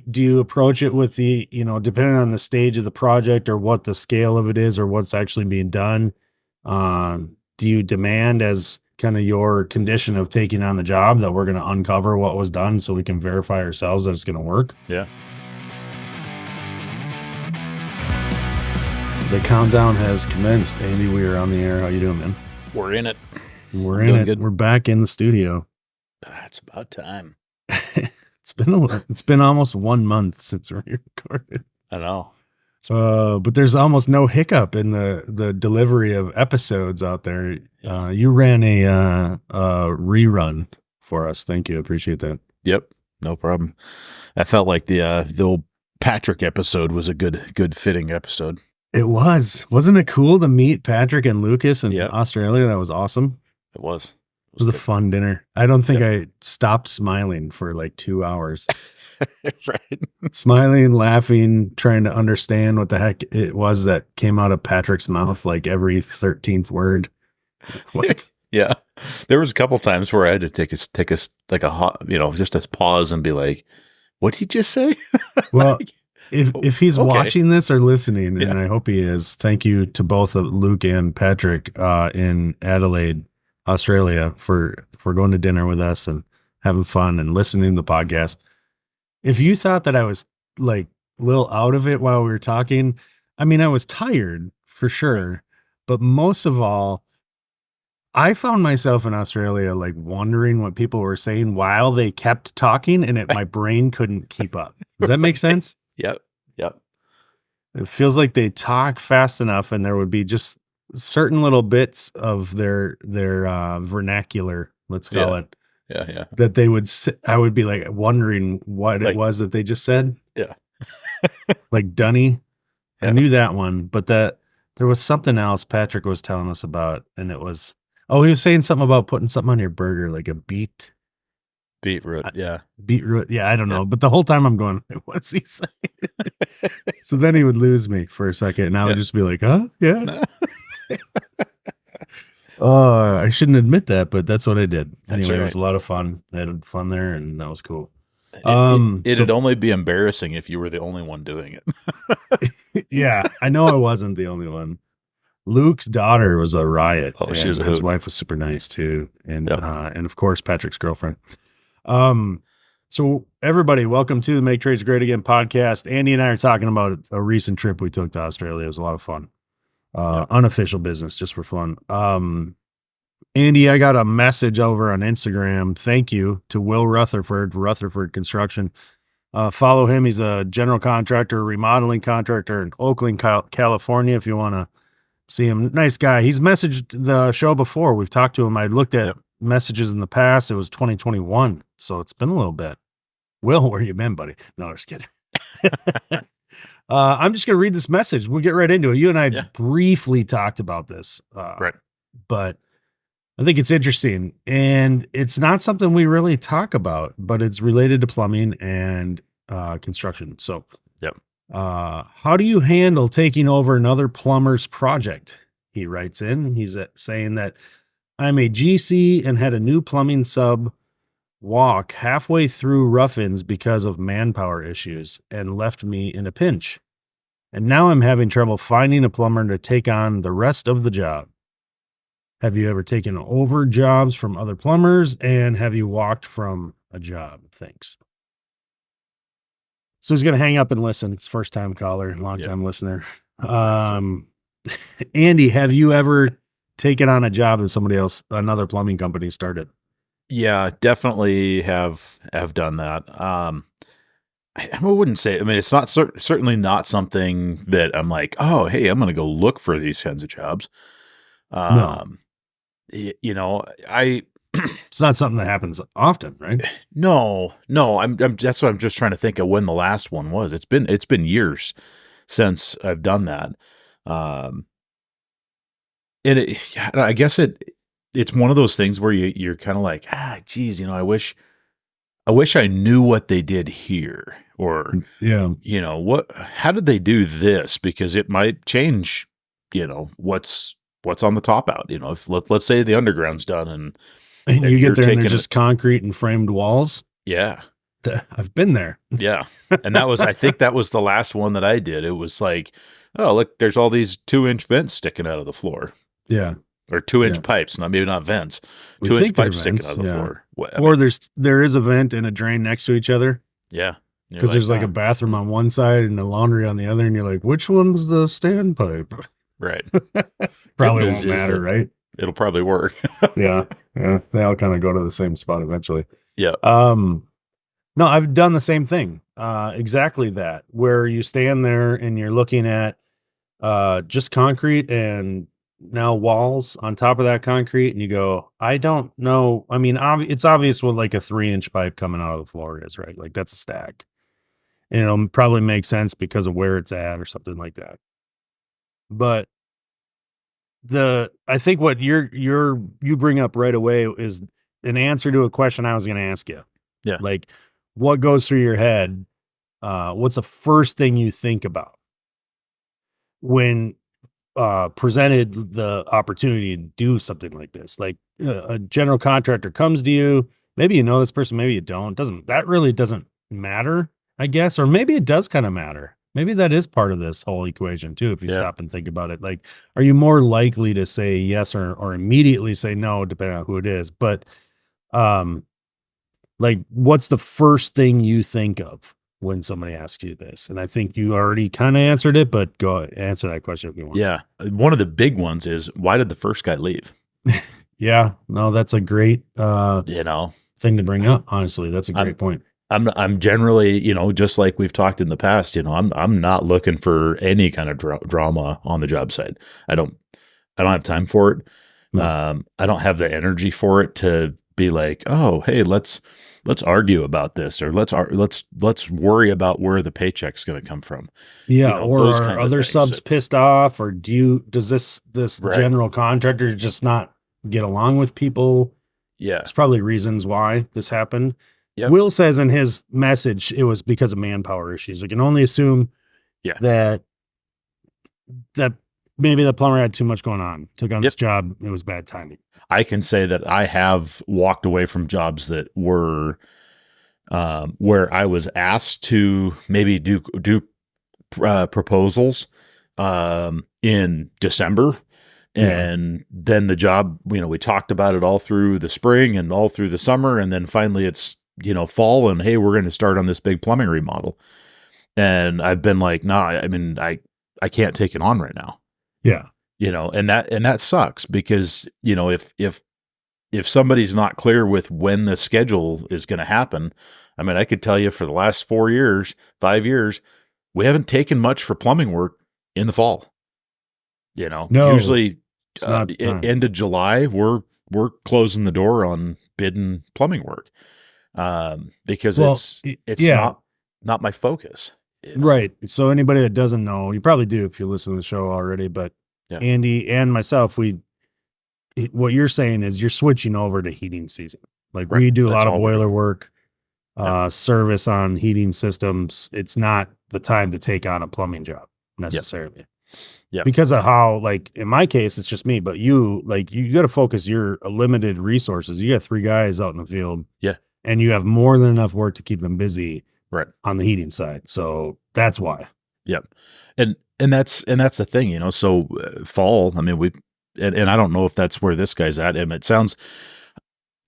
do you approach it with the, depending on the stage of the project or what the scale of it is or what's actually being done? Do you demand as kind of your condition of taking on the job that we're going to uncover what was done so we can verify ourselves that it's going to work? Yeah. The countdown has commenced. Andy, we are on the air. How you doing, man? We're in it. We're in it. Good. We're back in the studio. It's about time. It's been almost 1 month since we recorded. I know. But there's almost no hiccup in the delivery of episodes out there. You ran a rerun for us. Thank you. Appreciate that. Yep. No problem. I felt like the old Patrick episode was a good fitting episode. It was. Wasn't it cool to meet Patrick and Lucas in Australia? That was awesome. It was. It was a fun dinner. I don't think I stopped smiling for like 2 hours. Right. Smiling, laughing, trying to understand what the heck it was that came out of Patrick's mouth, like every 13th word. What? Yeah. There was a couple times where I had to take a like a hot, just a pause and be like, what did he just say? Well, if he's watching this or listening, and I hope he is, thank you to both Luke and Patrick in Adelaide, Australia, for going to dinner with us and having fun and listening to the podcast. If you thought that I was like a little out of it while we were talking, I mean, I was tired for sure, but most of all, I found myself in Australia like wondering what people were saying while they kept talking, and my brain couldn't keep up. Does that make sense? Yep. It feels like they talk fast enough, and there would be just certain little bits of their vernacular, let's call it. Yeah. That they would I would be like wondering what it was that they just said. Yeah. Like Dunny. Yeah. I knew that one, but there was something else Patrick was telling us about, and it was, he was saying something about putting something on your burger, like a beetroot. Yeah. Beetroot. Yeah, I don't know. But the whole time I'm going, what's he saying? So then he would lose me for a second, and I would just be like, huh? Yeah. I shouldn't admit that, but that's what I did. Anyway, It was a lot of fun. I had fun there, and that was cool. It'd only be embarrassing if you were the only one doing it. Yeah, I know I wasn't the only one. Luke's daughter was a riot. Oh, she was a hoot. His wife was super nice too, and of course Patrick's girlfriend. So everybody, welcome to the Make Trades Great Again podcast. Andy and I are talking about a recent trip we took to Australia. It was a lot of fun. Unofficial business, just for fun. Andy, I got a message over on Instagram. Thank you to Will Rutherford Construction. Follow him. He's a general contractor, remodeling contractor in Oakland, California. If you want to see him, nice guy. He's messaged the show before. We've talked to him. I looked at messages in the past. It was 2021, so it's been a little bit. Will, where you been, buddy? No, just kidding. I'm just going to read this message. We'll get right into it. You and I briefly talked about this, right? But I think it's interesting, and it's not something we really talk about, but it's related to plumbing and construction. So, how do you handle taking over another plumber's project? He writes in. He's saying that I'm a GC and had a new plumbing sub walk halfway through rough-ins because of manpower issues and left me in a pinch. And now I'm having trouble finding a plumber to take on the rest of the job. Have you ever taken over jobs from other plumbers, and have you walked from a job? Thanks. So he's going to hang up and listen. It's first time caller, long time listener. Andy, have you ever taken on a job that another plumbing company started? Yeah, definitely have done that. I wouldn't say, it's not certainly not something that I'm like, oh, hey, I'm going to go look for these kinds of jobs. No. It's not something that happens often, right? No, that's what I'm just trying to think of when the last one was. It's been years since I've done that. And I guess it's one of those things where you're kind of like, geez, I wish I knew what they did here, or, how did they do this? Because it might change, what's on the top out, if let's say the underground's done and you get there and there's just concrete and framed walls. Yeah. I've been there. Yeah. And I think that was the last one that I did. It was like, oh, look, there's all these 2-inch vents sticking out of the floor. Yeah. Or 2-inch pipes, maybe not vents. We 2-inch think they're pipes sticking out vents, of the floor. Or there is a vent and a drain next to each other. Yeah. Because there's like a bathroom on one side and a laundry on the other, and you're like, which one's the standpipe? Right. Probably won't matter, right? It'll probably work. Yeah. They all kind of go to the same spot eventually. Yeah. No, I've done the same thing. Exactly that, where you stand there and you're looking at just concrete and now walls on top of that concrete, and you go, I don't know. I mean, it's obvious what like a 3-inch pipe coming out of the floor is, right? Like that's a stack. And it'll probably make sense because of where it's at or something like that. But I think what you bring up right away is an answer to a question I was going to ask you. Yeah. Like, what goes through your head? What's the first thing you think about when presented the opportunity to do something like this? Like a general contractor comes to you, maybe you know this person, maybe you don't. That really doesn't matter, I guess, or maybe it does kind of matter. Maybe that is part of this whole equation too. If you stop and think about it, like, are you more likely to say yes or immediately say no, depending on who it is? But, like, what's the first thing you think of when somebody asks you this? And I think you already kind of answered it, but go answer that question if you want. Yeah. One of the big ones is, why did the first guy leave? Yeah, no, that's a great, thing to bring up. Honestly, that's a great point. I'm generally, just like we've talked in the past, I'm not looking for any kind of drama on the job site. I don't have time for it. No. I don't have the energy for it to be like, oh, hey, let's argue about this, or let's worry about where the paycheck's going to come from. Yeah. Or are other subs pissed off, or does this general contractor just not get along with people? Yeah. There's probably reasons why this happened. Yep. Will says in his message, it was because of manpower issues. We can only assume that maybe the plumber had too much going on, took on this job. It was bad timing. I can say that I have walked away from jobs that were where I was asked to maybe do proposals in December. And then the job, we talked about it all through the spring and all through the summer. And then finally it's, fall, and hey, we're going to start on this big plumbing remodel. And I've been like, no, I mean, I can't take it on right now. Yeah. And that sucks because, if somebody's not clear with when the schedule is going to happen, I mean, I could tell you for the last 5 years, we haven't taken much for plumbing work in the fall. No, usually end of July, we're closing the door on bidding plumbing work. Because it's not my focus. Right. So anybody that doesn't know, you probably do if you listen to the show already, but Andy and myself, what you're saying is you're switching over to heating season. Like we do a lot of boiler work, service on heating systems. It's not the time to take on a plumbing job necessarily. Yeah. Because of how, like, in my case, it's just me, but you got to focus your limited resources. You got 3 guys out in the field. Yeah. And you have more than enough work to keep them busy on the heating side. So that's why. Yep. And that's the thing, so fall, I mean, and I don't know if that's where this guy's at. And it sounds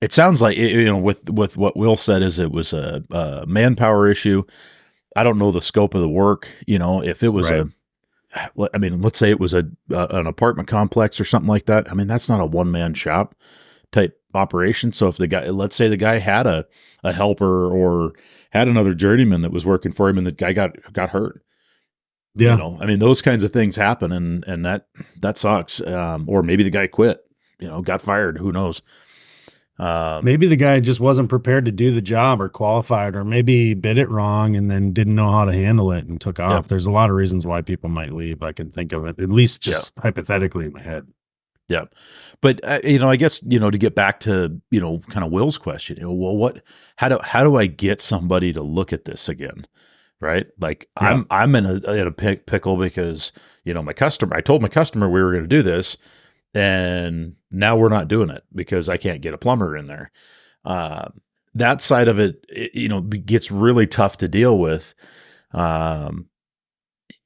like, with what Will said is it was a manpower issue. I don't know the scope of the work, if it was let's say it was an apartment complex or something like that. I mean, that's not a one-man shop type operation. So if let's say the guy had a helper or had another journeyman that was working for him and the guy got hurt. Yeah. I mean, those kinds of things happen and that sucks. Or maybe the guy quit, got fired. Who knows? Maybe the guy just wasn't prepared to do the job or qualified, or maybe he bid it wrong and then didn't know how to handle it and took off. Yep. There's a lot of reasons why people might leave. I can think of it, at least just hypothetically in my head. Yeah. But, I guess, to get back to, kind of Will's question, well, how do I get somebody to look at this again? Right. Like I'm in a pickle because, I told my customer we were going to do this, and now we're not doing it because I can't get a plumber in there. that side of it, you know, gets really tough to deal with.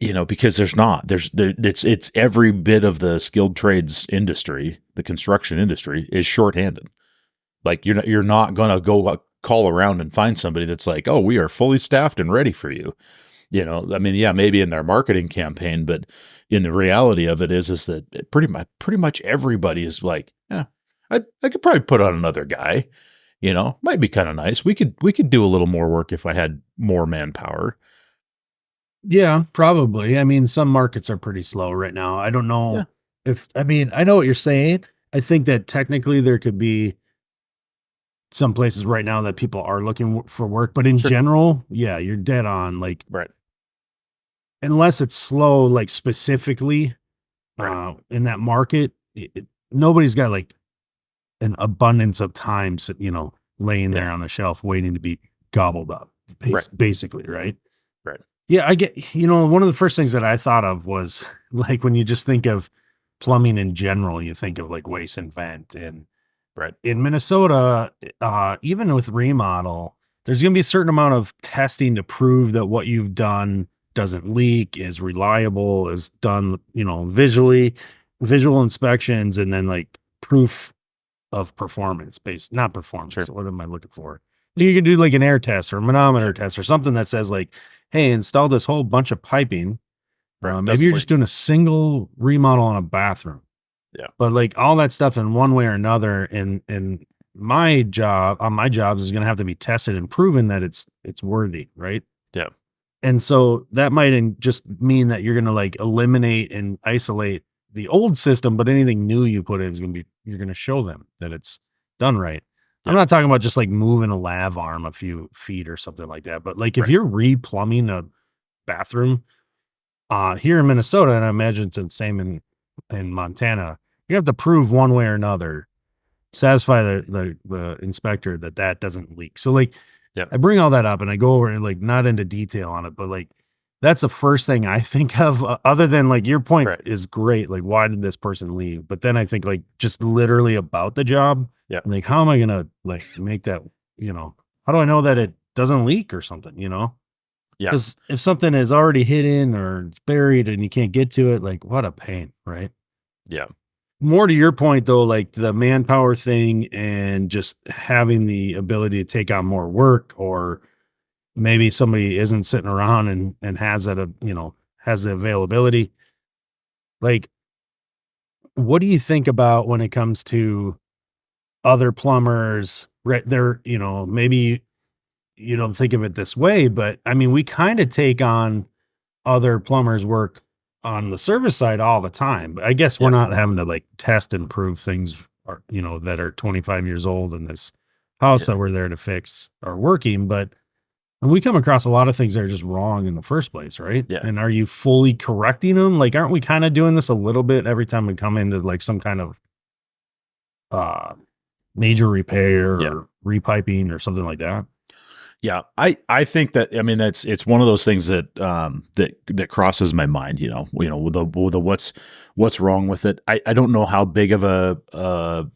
You know, because it's every bit of the skilled trades industry, the construction industry is shorthanded. Like you're not going to go call around and find somebody that's like, oh, we are fully staffed and ready for you. You know, I mean, yeah, maybe in their marketing campaign, but in the reality of it is that pretty much everybody is like, yeah, I could probably put on another guy. You know, might be kind of nice. We could do a little more work if I had more manpower. Yeah, probably. I mean, some markets are pretty slow right now. I don't Yeah, know if, I mean, I know what you're saying. I think that technically there could be some places right now that people are looking for work, but in sure. general, yeah, you're dead on. Like, Right. unless it's slow, like specifically Right. in that market, nobody's got like an abundance of times, laying Yeah. there on the shelf waiting to be gobbled up, Right. basically, right? Right. Yeah, I get, one of the first things that I thought of was like when you just think of plumbing in general, you think of like waste and vent. And Right. in Minnesota, even with remodel, there's going to be a certain amount of testing to prove that what you've done doesn't leak, is reliable, is done, visual inspections, and then like proof of performance based, not performance. Sure. What am I looking for? You can do like an air test or a manometer test or something that says like, hey, install this whole bunch of piping. Right. Maybe Doesn't you're leak. just doing a single remodel on a bathroom, Yeah. but like all that stuff in one way or another. And my job on my jobs is going to have to be tested and proven that it's worthy. Right. Yeah. And so that might just mean that you're going to like eliminate and isolate the old system, but anything new you put in is going to be, you're going to show them that it's done right. I'm Yeah. not talking about just like moving a lav arm a few feet or something like that, but like if Right. you're replumbing a bathroom here in Minnesota, and I imagine it's the same in Montana, you have to prove one way or another, satisfy the inspector that doesn't leak. So like Yeah. I bring all that up and I go over and like not into detail on it, but like that's the first thing I think of, other than like your point Right. is great. Like, why did this person leave? But then I think like just literally about the job. Yeah. Like, how am I going to like make that, how do I know that it doesn't leak or something, Yeah. Because if something is already hidden or it's buried and you can't get to it, like what a pain, right? Yeah. More to your point though, like the manpower thing and just having the ability to take on more work, or maybe somebody isn't sitting around and has that, has the availability. Like, what do you think about when it comes to other plumbers? Right. They're, maybe you don't think of it this way, but I mean, we kind of take on other plumbers' work on the service side all the time. But I guess we're Yeah. not having to like test and prove things are, that are 25 years old in this house Yeah. that we're there to fix are working. But and we come across a lot of things that are just wrong in the first place, right? Yeah. And are you fully correcting them? Like, aren't we kind of doing this a little bit every time we come into like some kind of uh major repair Yeah. or repiping or something like that? Yeah. I think that, I mean, it's one of those things that, that crosses my mind, with the what's wrong with it. I don't know how big of a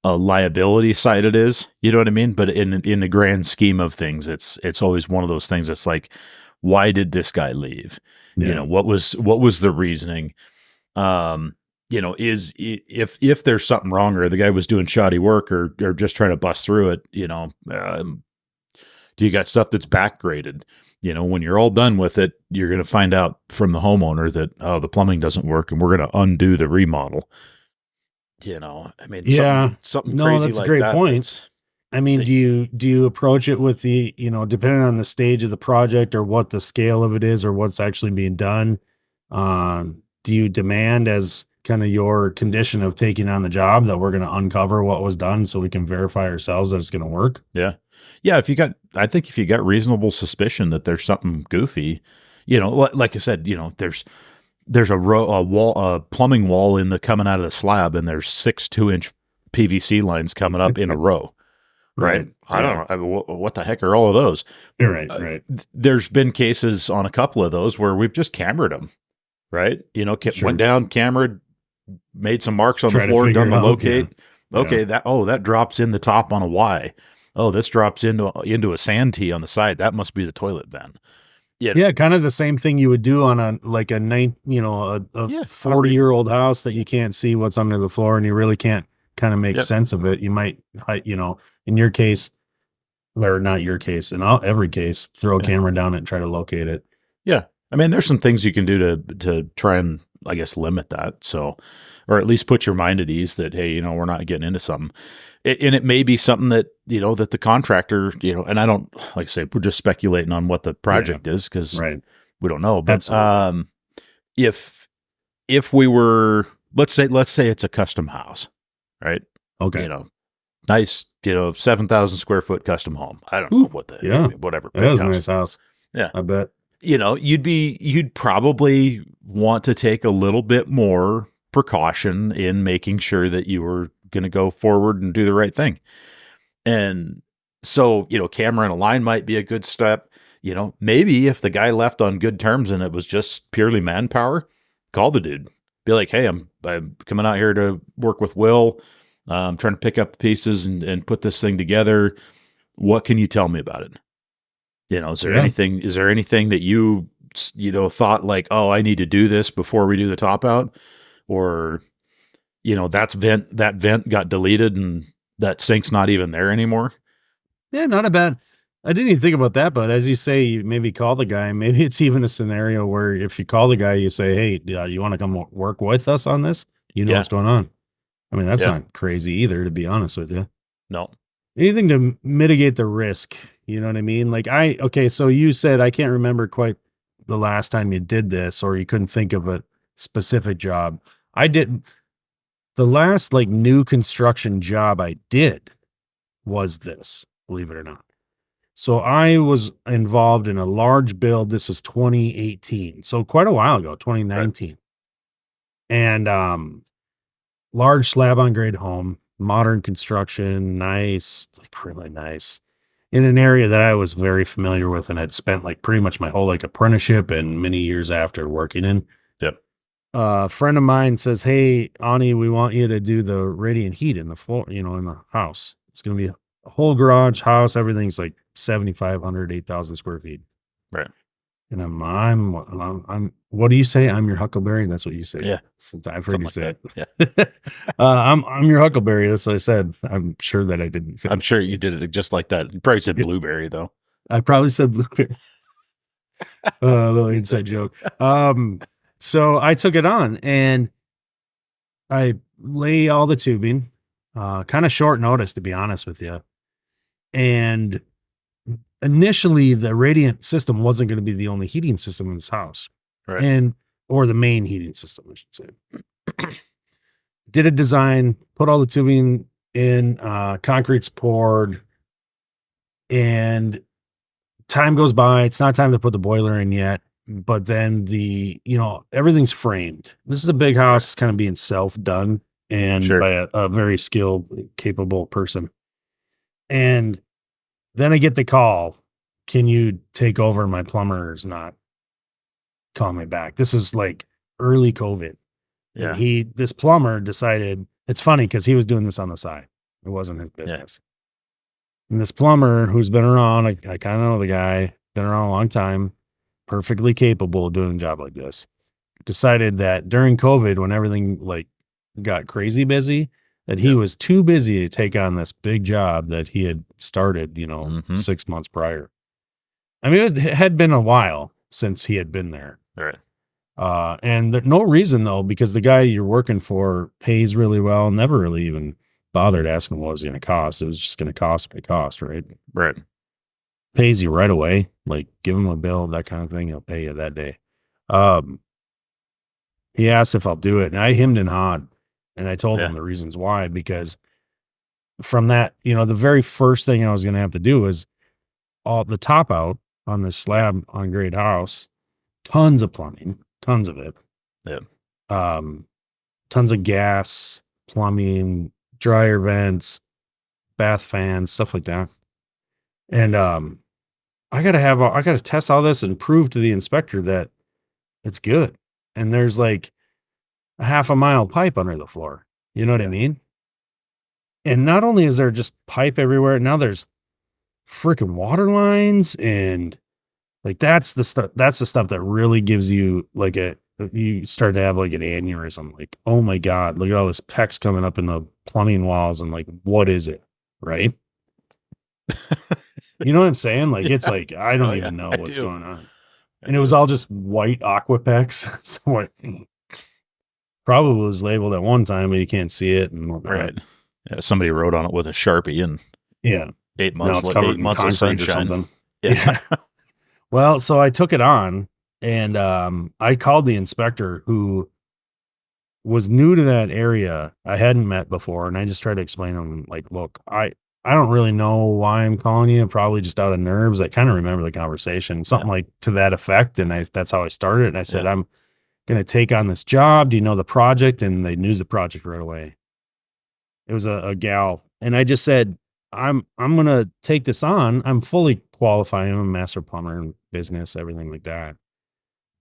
liability side it is, you know what I mean? But in the grand scheme of things, it's always one of those things that's like, why did this guy leave? Yeah. What was the reasoning? If there's something wrong or the guy was doing shoddy work or just trying to bust through it, do you got stuff that's back graded? When you're all done with it, you're going to find out from the homeowner that, oh, the plumbing doesn't work and we're going to undo the remodel. I mean, Yeah. something No, crazy that's a like great that. point. I mean, They, do you approach it with the, depending on the stage of the project or what the scale of it is or what's actually being done, do you demand as kind of your condition of taking on the job that we're going to uncover what was done so we can verify ourselves that it's going to work? yeah. Yeah. I think if you got reasonable suspicion that there's something goofy, like I said, there's a plumbing wall coming out of the slab and there's 6 2-inch PVC lines coming up in a row. Right. I don't know. I mean, what the heck are all of those? You're right. Right. There's been cases on a couple of those where we've just cambered them. Right. Sure. Went down, cambered, made some marks on Try the to floor, figure done it the out, locate. yeah. Okay. That drops in the top on a Y. oh, this drops into a sand tee on the side. That must be the toilet vent. Yeah, kind of the same thing you would do on a 40-year-old house that you can't see what's under the floor and you really can't kind of make sense of it. You might, in your case, or not your case, in every case, throw a camera down it and try to locate it. Yeah. I mean, there's some things you can do to try and, I guess, limit that. So, or at least put your mind at ease that, hey, we're not getting into something. And it may be something that, that the contractor, and I don't, like I say, we're just speculating on what the project is because we don't know. But if we were, let's say it's a custom house, right? Okay. Nice, 7,000 square foot custom home. I don't know what whatever. That is a nice house. Yeah. I bet. You'd probably want to take a little bit more precaution in making sure that you were going to go forward and do the right thing. And so, camera and a line might be a good step. Maybe if the guy left on good terms and it was just purely manpower, call the dude. Be like, hey, I'm coming out here to work with Will. I'm trying to pick up the pieces and put this thing together. What can you tell me about it? Is there anything that you thought like, oh, I need to do this before we do the top out? Or, that vent got deleted and that sink's not even there anymore. Yeah, not a bad. I didn't even think about that, but as you say, you maybe call the guy. Maybe it's even a scenario where if you call the guy, you say, hey, you want to come work with us on this? What's going on. I mean, that's not crazy either, to be honest with you. No. Anything to mitigate the risk. You know what I mean? Like so you said, I can't remember quite the last time you did this, or you couldn't think of a specific job. I didn't. The last new construction job I did was this, believe it or not. So I was involved in a large build. This was 2018. So quite a while ago, 2019. Right. And large slab on grade home, modern construction, nice, really nice, in an area that I was very familiar with and had spent pretty much my whole apprenticeship and many years after working in. Yep. A friend of mine says, hey, Ani, we want you to do the radiant heat in the floor, in the house. It's going to be a whole garage house. Everything's 7,500, 8,000 square feet. Right. And I'm, what do you say? I'm your Huckleberry. That's what you say. Yeah. Since I've heard you say it. Yeah. I'm your Huckleberry. That's what I said. I'm sure that I didn't say I'm sure you did it just like that. You probably said blueberry though. I probably said blueberry. A little inside joke. So I took it on and I lay all the tubing, kind of short notice, to be honest with you. And initially the radiant system wasn't going to be the only heating system in this house. Right. Or the main heating system, I should say. Did a design, put all the tubing in, concrete's poured, and time goes by. It's not time to put the boiler in yet. But then everything's framed. This is a big house kind of being self-done and by a very skilled, capable person. And then I get the call, can you take over? My plumber's not calling me back. This is early COVID. Yeah. And this plumber decided, it's funny because he was doing this on the side. It wasn't his business. Yeah. And this plumber who's been around, I kind of know the guy, been around a long time, perfectly capable of doing a job like this, decided that during COVID, when everything got crazy busy, that he was too busy to take on this big job that he had started, 6 months prior. I mean, it had been a while since he had been there. Right. And no reason though, because the guy you're working for pays really well, never really even bothered asking what it was going to cost. It was just going to cost what it cost, right? Right. Pays you right away, give him a bill, that kind of thing. He'll pay you that day. He asked if I'll do it, and I hemmed and hawed, and I told him the reasons why, because from that, the very first thing I was going to have to do was all the top out on this slab on grade house, tons of plumbing, tons of it. Yeah. Tons of gas, plumbing, dryer vents, bath fans, stuff like that. And, I gotta test all this and prove to the inspector that it's good. And there's a half a mile pipe under the floor. You know what I mean? And not only is there just pipe everywhere, now there's freaking water lines, and like that's the stuff that really gives you like you start to have like an aneurysm. Like, oh my God, look at all this PEX coming up in the plumbing walls, and like, what is it? Right? You know what I'm saying? Like, it's like I Oh don't yeah, even know I what's do. going on. I And it was do. all just white Aquapex. So it probably was labeled at one time, but you can't see it and whatnot. Right. Yeah, somebody wrote on it with a Sharpie and Yeah. Now it's covered eight in months of concrete or sunshine. something. Yeah. Yeah. Well, so I took it on, and I called the inspector who was new to that area. I hadn't met before, and I just tried to explain to him, like, look, I don't really know why I'm calling you, probably just out of nerves. I kind of remember the conversation, Yeah. something like to that effect. And that's how I started. And I said, Yeah. I'm going to take on this job. Do you know the project? And they knew the project right away. It was a gal. And I just said, I'm going to take this on. I'm fully qualified. I'm a master plumber in business, everything like that.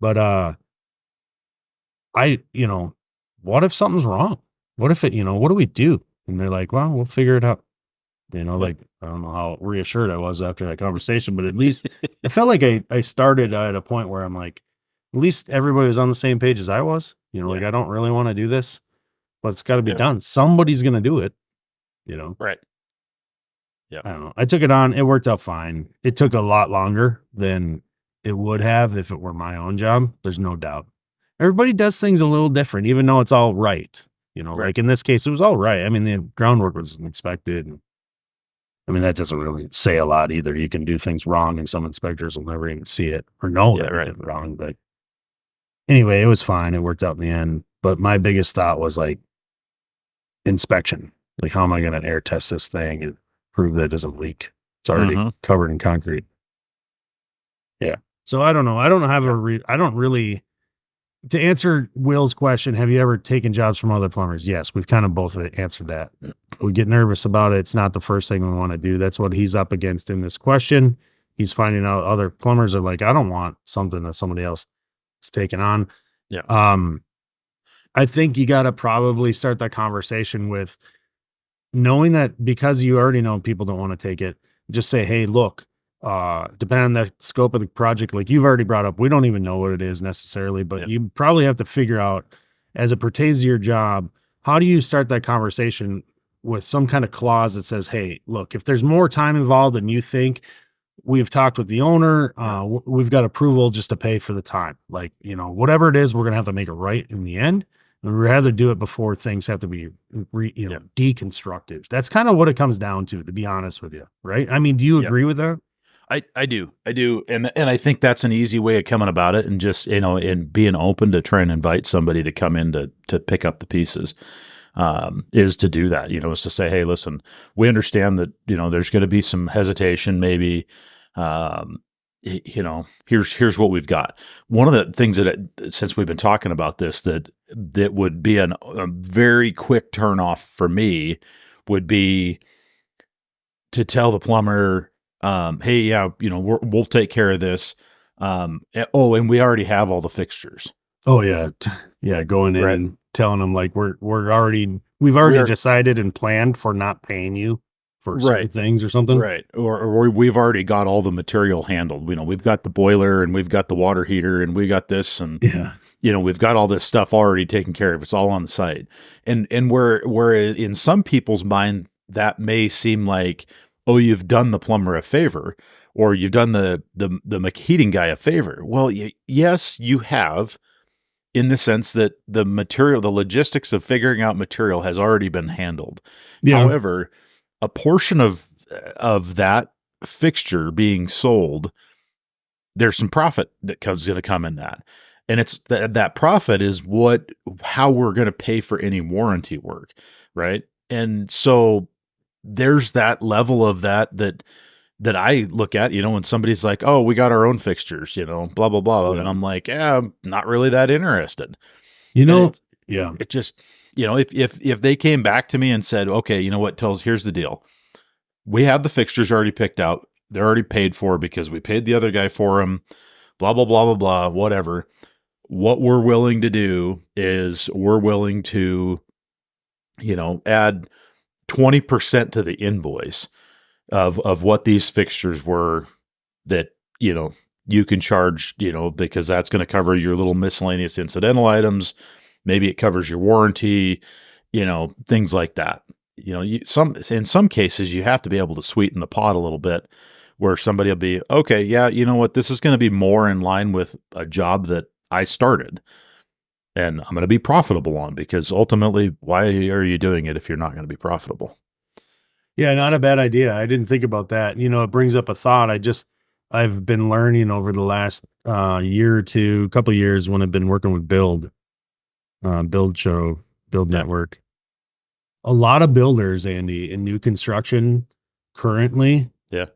But, what if something's wrong? What if what do we do? And they're like, well, we'll figure it out. Yeah. Like, I don't know how reassured I was after that conversation, but at least I felt like I started at a point where I'm like, at least everybody was on the same page as I was. Yeah. Like, I don't really want to do this, but it's got to be Yeah. done. Somebody's going to do it, you know? Right. Yeah. I don't know. I took it on. It worked out fine. It took a lot longer than it would have if it were my own job. There's no doubt. Everybody does things a little different, even though it's all right. Right. Like in this case, it was all right. I mean, the groundwork was inspected. I mean, that doesn't really say a lot either. You can do things wrong, and some inspectors will never even see it or know that you did it wrong. But anyway, it was fine. It worked out in the end. But my biggest thought was like inspection. Like, how am I going to air test this thing and prove that it doesn't leak? It's already covered in concrete. Yeah. So I don't know. I don't have I don't really, to answer Will's question, have you ever taken jobs from other plumbers? Yes, we've kind of both answered that. We get nervous about it. It's not the first thing we want to do. That's what he's up against in this question. He's finding out other plumbers are like, I don't want something that somebody else is taking on. Yeah. I think you got to probably start that conversation with knowing that because you already know people don't want to take it. Just say, hey, look, depending on the scope of the project, like you've already brought up, we don't even know what it is necessarily, but you probably have to figure out as it pertains to your job, how do you start that conversation with some kind of clause that says, hey, look, if there's more time involved than you think, we've talked with the owner, we've got approval just to pay for the time. Like, whatever it is, we're going to have to make it right in the end. And we'd rather do it before things have to be, deconstructed. That's kind of what it comes down to be honest with you. Right. I mean, do you agree with that? I do. And I think that's an easy way of coming about it, and just, and being open to try and invite somebody to come in to pick up the pieces, is to do that, is to say, hey, listen, we understand that, there's going to be some hesitation, maybe, here's what we've got. One of the things since we've been talking about this, that would be a very quick turnoff for me would be to tell the plumber, hey, yeah, we'll take care of this. And we already have all the fixtures. Oh yeah. Yeah. Going in and telling them like, we've already decided and planned for not paying you for certain things or something. Right. Or we've already got all the material handled. We've got the boiler and we've got the water heater and we got this, and we've got all this stuff already taken care of. It's all on the site. And where in some people's mind that may seem like, oh, you've done the plumber a favor, or you've done the heating guy a favor. Well, yes, you have, in the sense that the logistics of figuring out material has already been handled. Yeah. However, a portion of that fixture being sold, there's some profit that going to come in that. And it's that profit is how we're going to pay for any warranty work. Right. And so there's that level of that I look at, when somebody's like, oh, we got our own fixtures, blah, blah, blah. Yeah. And I'm like, yeah, I'm not really that interested. It just, if they came back to me and said, okay, you know what, here's the deal. We have the fixtures already picked out. They're already paid for because we paid the other guy for them, blah, blah, blah, blah, blah, whatever. What we're willing to do is we're willing to, add 20% to the invoice of what these fixtures were that, you can charge, because that's going to cover your little miscellaneous incidental items. Maybe it covers your warranty, things like that. In some cases you have to be able to sweeten the pot a little bit, where somebody will be, okay, yeah, you know what, this is going to be more in line with a job that I started and I'm going to be profitable on, because ultimately, why are you doing it if you're not going to be profitable? Yeah, not a bad idea. I didn't think about that. It brings up a thought. I've been learning over the last year or two, couple of years when I've been working with Build Yeah. Network. A lot of builders, Andy, in new construction currently Yeah.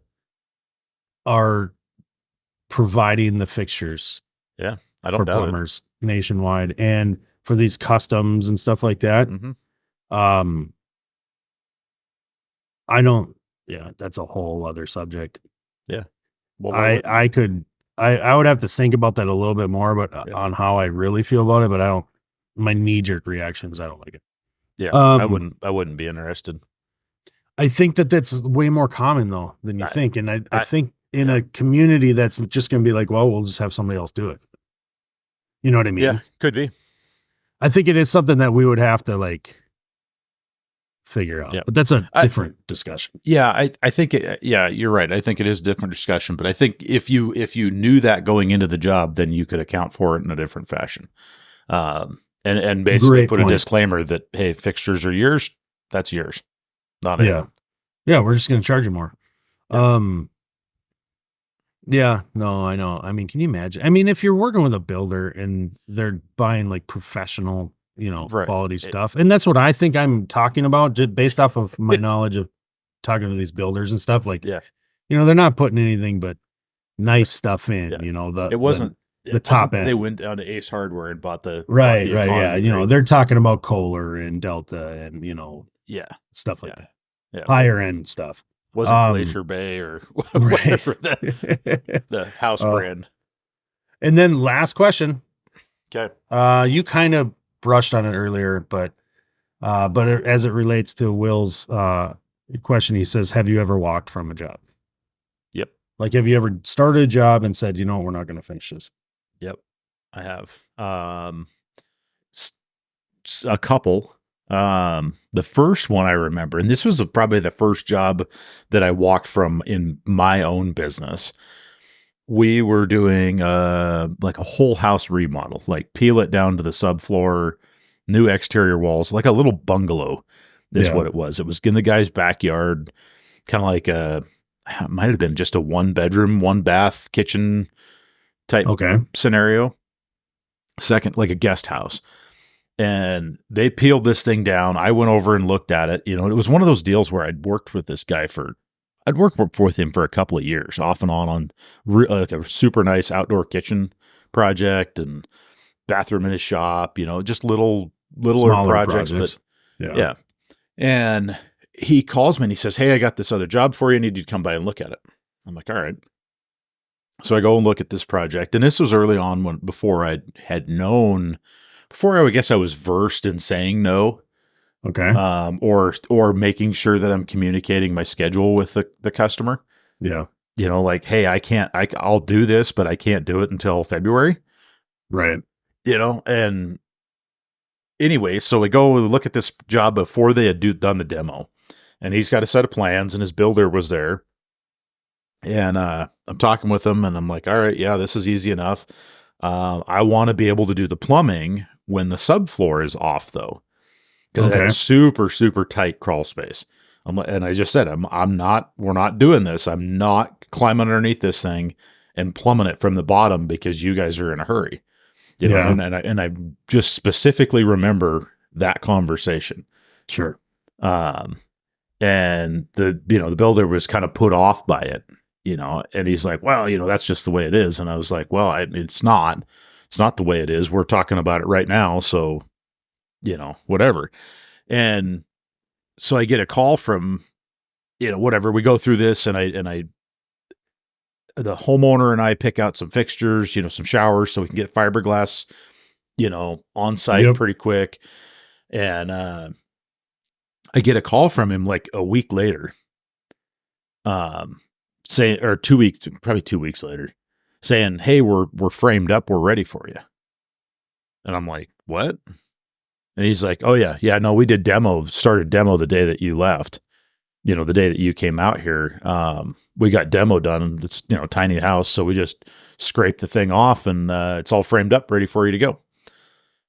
are providing the fixtures Yeah. I don't for doubt it. plumbers nationwide and for these customs and stuff like that. Mm-hmm. Um, I don't, yeah, that's a whole other subject. Yeah. Well, why wouldn't I could, I would have to think about that a little bit more, but you? Yeah. on how I really feel about it, but my knee jerk reactions, I don't like it. Yeah. Um, I wouldn't be interested. I think that that's way more common though than you I, think. And I I think in yeah. a community that's just going to be like, well, we'll just have somebody else do it. You know what I Yeah, mean? could be. I think it is something that we would have to like figure out, Yeah. but that's a different discussion. Yeah, I think yeah, you're right. I think it is a different discussion, but I think if you knew that going into the job, then you could account for it in a different fashion. And basically Great put a point. disclaimer that, hey, fixtures are yours. That's yours. Not Yeah. anyone. Yeah. We're just going to charge you more. Yeah. Yeah, no, I know. I mean, can you imagine? I mean, if you're working with a builder and they're buying like professional, Right. quality stuff, and that's what I think I'm talking about, just based off of my knowledge of talking to these builders and stuff. Like, Yeah. they're not putting anything but nice stuff in. Yeah. The It wasn't the top they end. went down to Ace Hardware and bought the Right, yeah. economy grade. They're talking about Kohler and Delta and Yeah. stuff like Yeah. that, Yeah. higher end stuff. Wasn't Glacier Bay or whatever the house Uh, brand. and then last question. Okay. You kind of brushed on it earlier, but as it relates to Will's question, he says, "Have you ever walked from a job? Yep. Like, have you ever started a job and said, we're not going to finish this?" Yep. I have. A couple. The first one I remember, and this was probably the first job that I walked from in my own business. We were doing like a whole house remodel, like peel it down to the subfloor, new exterior walls, like a little bungalow is what it was. It was in the guy's backyard, kind of like it might have been just a 1 bedroom, 1 bath kitchen type scenario. Second, like a guest house. And they peeled this thing down. I went over and looked at it. It was one of those deals where I'd worked with this guy I'd worked with him for a couple of years, off and on like a super nice outdoor kitchen project and bathroom in his shop, just littler projects. But yeah. And he calls me and he says, "Hey, I got this other job for you. I need you to come by and look at it." I'm like, "All right." So I go and look at this project. And this was early on before I guess I was versed in saying no. Okay. Or making sure that I'm communicating my schedule with the customer. Yeah. Like, hey, I'll do this, but I can't do it until February. Right. And anyway, so we go look at this job before they had done the demo, and he's got a set of plans and his builder was there. And, I'm talking with him and I'm like, all right, yeah, this is easy enough. I want to be able to do the plumbing when the subfloor is off though. Because it had super, super tight crawl space. And I just said, we're not doing this. I'm not climbing underneath this thing and plumbing it from the bottom because you guys are in a hurry. And I just specifically remember that conversation. Sure. And the builder was kind of put off by it, and he's like, well, that's just the way it is. And I was like, well, it's not the way it is. We're talking about it right now. So, whatever. And so I get a call from, whatever, we go through this and the homeowner and I pick out some fixtures, some showers so we can get fiberglass, on site pretty quick. And, I get a call from him like a week later. saying, or 2 weeks, probably 2 weeks later, saying, "Hey, we're framed up, we're ready for you." And I'm like, "What?" And he's like, "Oh yeah, yeah, no, we started demo the day that you left. The day that you came out here. We got demo done. It's tiny house, so we just scraped the thing off, and it's all framed up, ready for you to go."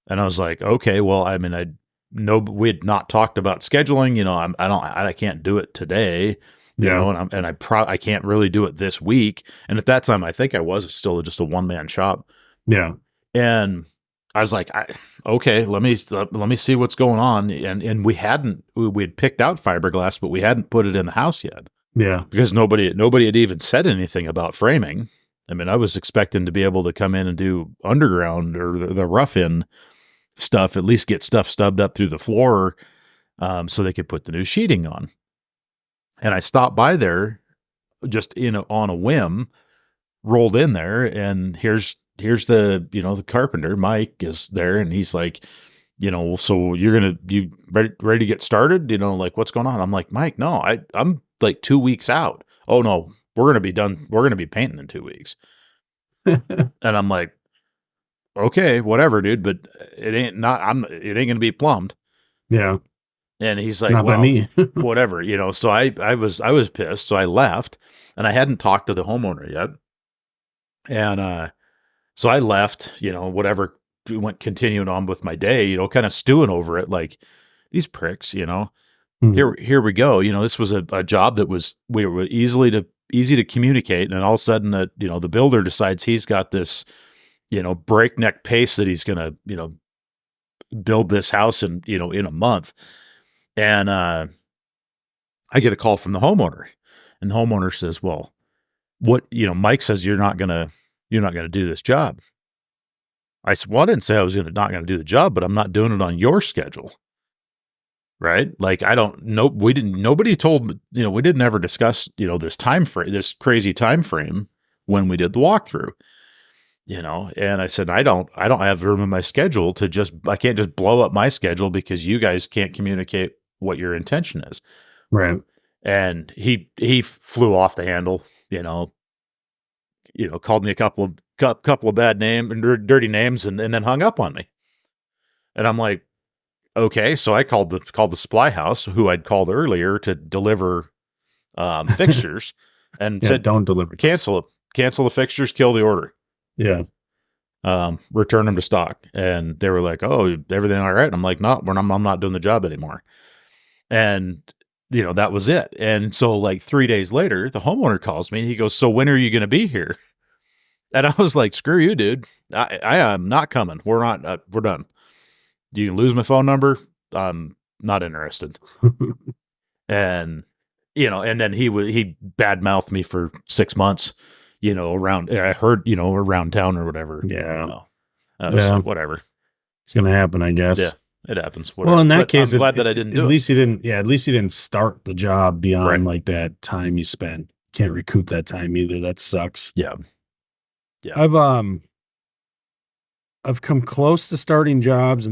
And I was like, "Okay, well, I mean, we had not talked about scheduling. I can't do it today. Yeah. I can't really do it this week." And at that time, I think I was still just a one man shop. Yeah. And I was like, "Okay, let me see what's going on." And we had picked out fiberglass, but we hadn't put it in the house yet. Yeah. Because nobody had even said anything about framing. I mean, I was expecting to be able to come in and do underground or the rough in stuff, at least get stuff stubbed up through the floor, so they could put the new sheeting on. And I stopped by there just on a whim, rolled in there, and here's the carpenter Mike is there, and he's like, "So you ready to get started? Like, what's going on?" I'm like, "Mike, no, I'm like 2 weeks out." "Oh no, we're gonna be done. We're gonna be painting in 2 weeks." And I'm like, "Okay, whatever, dude, but it ain't gonna be plumbed." Yeah. And he's like, Not by "Well, me. whatever." So I was pissed, so I left, and I hadn't talked to the homeowner yet, and so I left, whatever, went continuing on with my day, kind of stewing over it, like, these pricks, here we go. This was a job that we were easy to communicate, and all of a sudden that, the builder decides he's got this, breakneck pace that he's gonna, build this house in a month. And I get a call from the homeowner, and the homeowner says, "Well, Mike says you're not gonna do this job." I said, "Well, I didn't say I was not gonna do the job, but I'm not doing it on your schedule." Right? Like, I don't know. Nobody told me, we didn't ever discuss, this time frame, this crazy time frame when we did the walkthrough, and I said, I don't have room in my schedule I can't just blow up my schedule because you guys can't communicate what your intention is. Right. And he flew off the handle, called me a couple of bad names and dirty names, and then hung up on me. And I'm like, "Okay." So I called the supply house, who I'd called earlier to deliver fixtures, and said, "Don't deliver. Cancel the fixtures, kill the order. Yeah. Return them to stock." And they were like, "Oh, everything all right?" And I'm like, "No, I'm not doing the job anymore." And that was it. And so, like, 3 days later, the homeowner calls me and he goes, "So when are you going to be here?" And I was like, "Screw you, dude. I am not coming. We're done. You can lose my phone number. I'm not interested." And, and then he badmouthed me for 6 months, I heard, around town or whatever. Yeah. I was like, whatever. It's going to happen, I guess. Yeah, it happens. Whatever. Well, in that case, I'm glad that I didn't do it. At least you didn't start the job beyond like that time you spent. Can't recoup that time either. That sucks. Yeah. Yeah. I've come close to starting jobs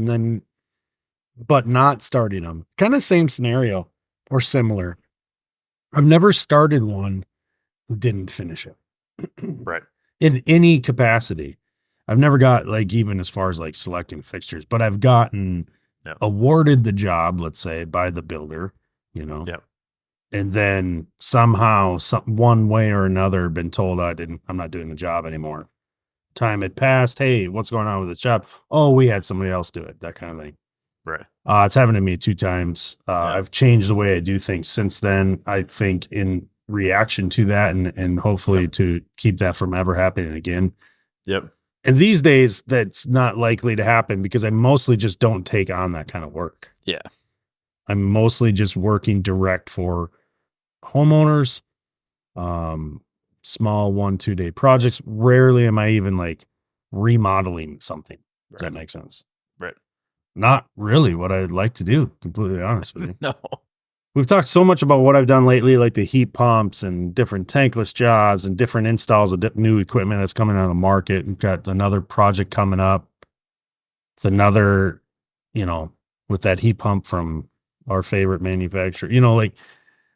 but not starting them. Kind of same scenario or similar. I've never started one, didn't finish it. Right. In any capacity. I've never got, like, even as far as like selecting fixtures, but I've gotten awarded the job, let's say, by the builder, Yeah. and then somehow, one way or another, been told I'm not doing the job anymore. Time had passed. Hey, what's going on with this job? Oh, we had somebody else do it. That kind of thing. Right. It's happened to me 2 times. I've changed the way I do things since then. I think in reaction to that, and hopefully to keep that from ever happening again. Yep. And these days, that's not likely to happen because I mostly just don't take on that kind of work. Yeah. I'm mostly just working direct for homeowners, small 1-2 day projects. Rarely am I even like remodeling something. Does that make sense? Right. Not really what I'd like to do, completely honest with you. No. We've talked so much about what I've done lately, like the heat pumps and different tankless jobs and different installs of new equipment that's coming on the market. We've got another project coming up. It's another, with that heat pump from our favorite manufacturer, like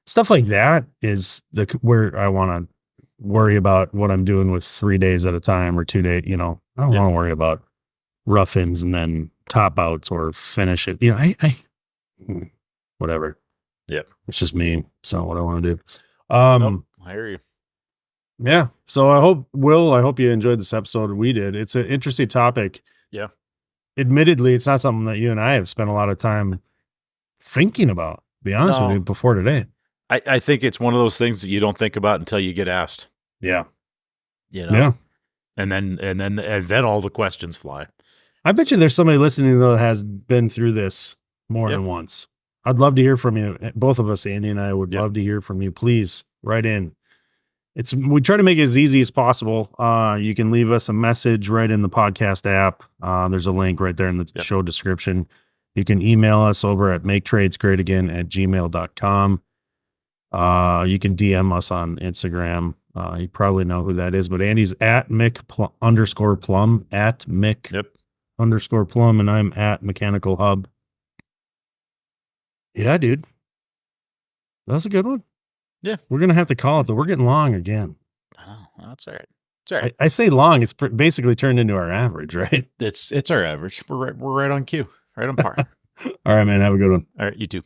stuff like that is where I want to worry about what I'm doing with 3 days at a time or 2 days. I don't want to worry about rough ins and then top outs or finish it. Whatever. Yeah. It's just me. So what I want to do. Nope, I hear you. Yeah. So I hope you enjoyed this episode. We did. It's an interesting topic. Yeah. Admittedly, it's not something that you and I have spent a lot of time thinking about, to be honest with you, before today. I think it's one of those things that you don't think about until you get asked. Yeah. Yeah. And then all the questions fly. I bet you there's somebody listening though that has been through this more than once. I'd love to hear from you. Both of us, Andy and I, would love to hear from you. Please write in. We try to make it as easy as possible. You can leave us a message right in the podcast app. There's a link right there in the show description. You can email us over at maketradesgreatagain@gmail.com. You can DM us on Instagram. You probably know who that is, but Andy's at Mick_Plum, at Mick_Plum, and I'm at Mechanical Hub. Yeah, dude. That's a good one. Yeah. We're going to have to call it though. We're getting long again. Oh, that's all right. It's all right. I say long. It's basically turned into our average, right? It's our average. We're right on cue. Right on par. All right, man. Have a good one. All right. You too.